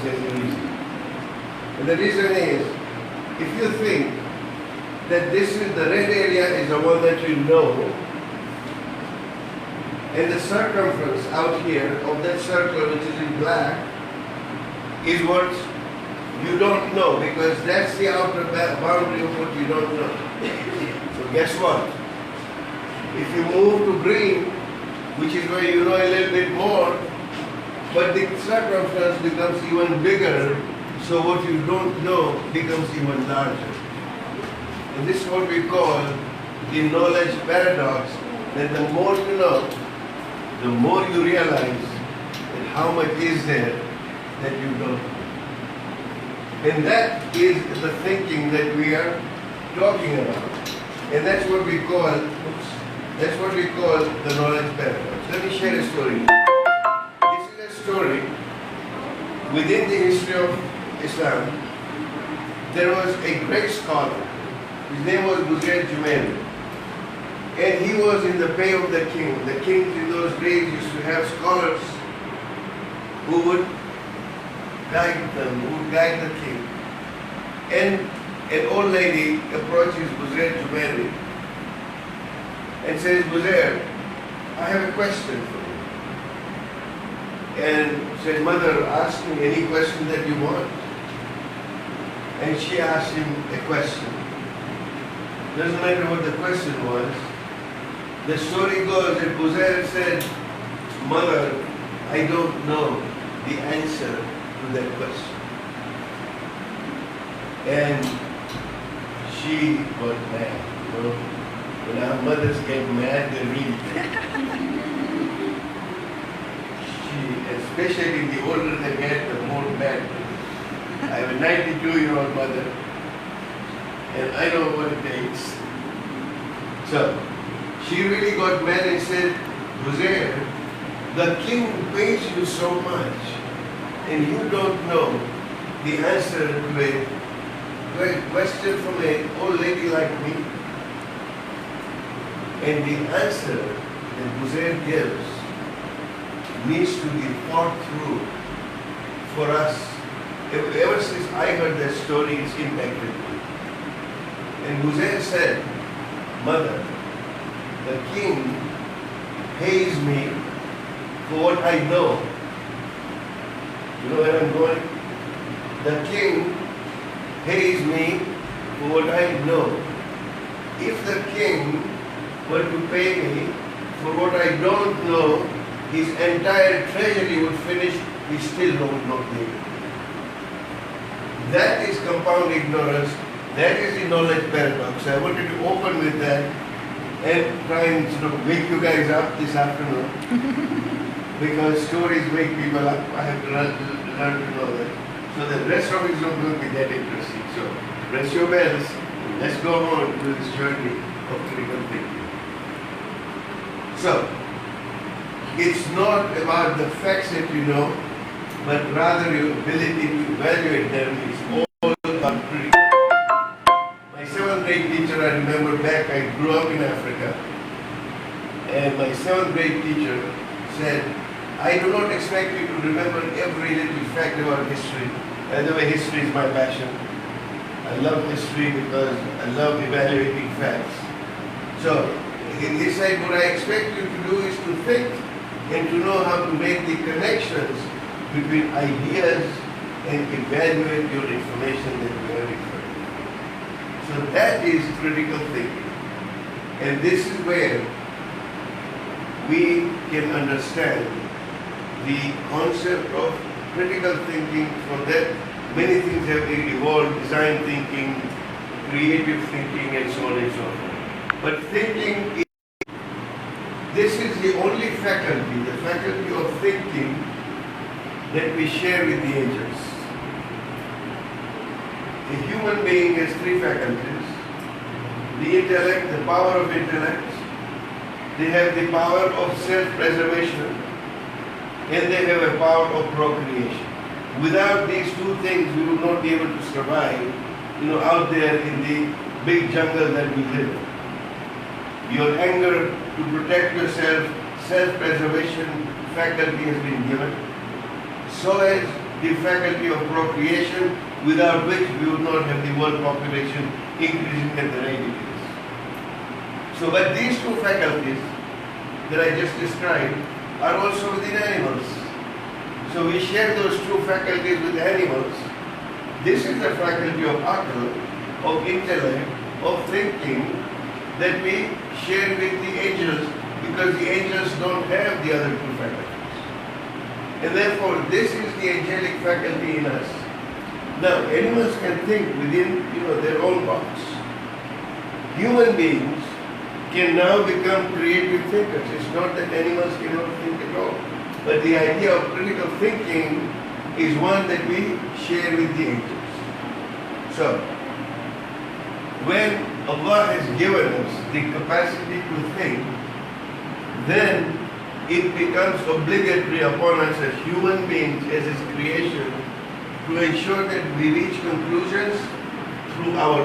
any reason. And the reason is, if you think that this is the red area is the one that you know, and the circumference out here of that circle which is in black is what you don't know, because that's the outer boundary of what you don't know. So guess what? If you move to green, which is where you know a little bit more, but the circumference becomes even bigger, so what you don't know becomes even larger. And this is what we call the knowledge paradox, that the more you know, the more you realize that how much is there that you don't know. And that is the thinking that we are talking about. And that's what we call, the knowledge paradox. Let me share a story. This is a story within the history of Islam. There was a great scholar. His name was Buzair Jumaili. And he was in the pay of the king. The kings in those days used to have scholars who would guide them, who would guide the king. And an old lady approaches Buzair Jumaili and says, Buzair, I have a question for you. And said, Mother, ask me any question that you want. And she asked him a question. Doesn't matter what the question was. The story goes that Buzair said, Mother, I don't know the answer to that question. And she got mad. You know, when our mothers get mad, they really get. Especially the older they get, the more mad. I have a 92-year-old mother, and I know what it takes. So, she really got mad and said, Buzair, the king pays you so much, and you don't know the answer to a question from an old lady like me. And the answer that Buzair gives needs to be thought through for us. Ever since I heard that story, it's impacted me. And Buzair said, Mother, the king pays me for what I know. You know where I'm going? The king pays me for what I know. If the king were to pay me for what I don't know, his entire treasury would finish, he still would not pay me. That is compound ignorance. That is the knowledge paradox. I wanted to open with that and try and sort of wake you guys up this afternoon. Because stories wake people up. I have to learn to know that. So the rest of it is not going to be that interesting. So rest your bells. Let's go on to this journey of critical thinking. So, it's not about the facts that you know, but rather your ability to evaluate them is all about critical. My 7th grade teacher, I remember back, I grew up in Africa, and my 7th grade teacher said, I do not expect you to remember every little fact about history. By the way, history is my passion. I love history because I love evaluating facts. So, he said, what I expect you to do is to think and to know how to make the connections between ideas and evaluate your information that you are referring to. So that is critical thinking. And this is where we can understand the concept of critical thinking. From that, many things have evolved: design thinking, creative thinking, and so on and so forth. But thinking, this is the only faculty, the faculty of thinking, that we share with the angels. A human being has 3 faculties: the intellect, the power of intellect, they have the power of self-preservation, and they have a power of procreation. Without these 2 things, we would not be able to survive, out there in the big jungle that we live in. Your anger to protect yourself, self-preservation faculty has been given. So has the faculty of procreation, without which we would not have the world population increasing at the rate it is. So, but these two faculties that I just described are also within animals. So we share those two faculties with animals. This is the faculty of akal, of intellect, of thinking that we share with the angels, because the angels don't have the other two faculties. And therefore this is the angelic faculty in us. Now animals can think within their own box. Human beings can now become creative thinkers. It's not that animals cannot think at all. But the idea of critical thinking is one that we share with the angels. So, when Allah has given us the capacity to think, then it becomes obligatory upon us as human beings, as His creation, to ensure that we reach conclusions through our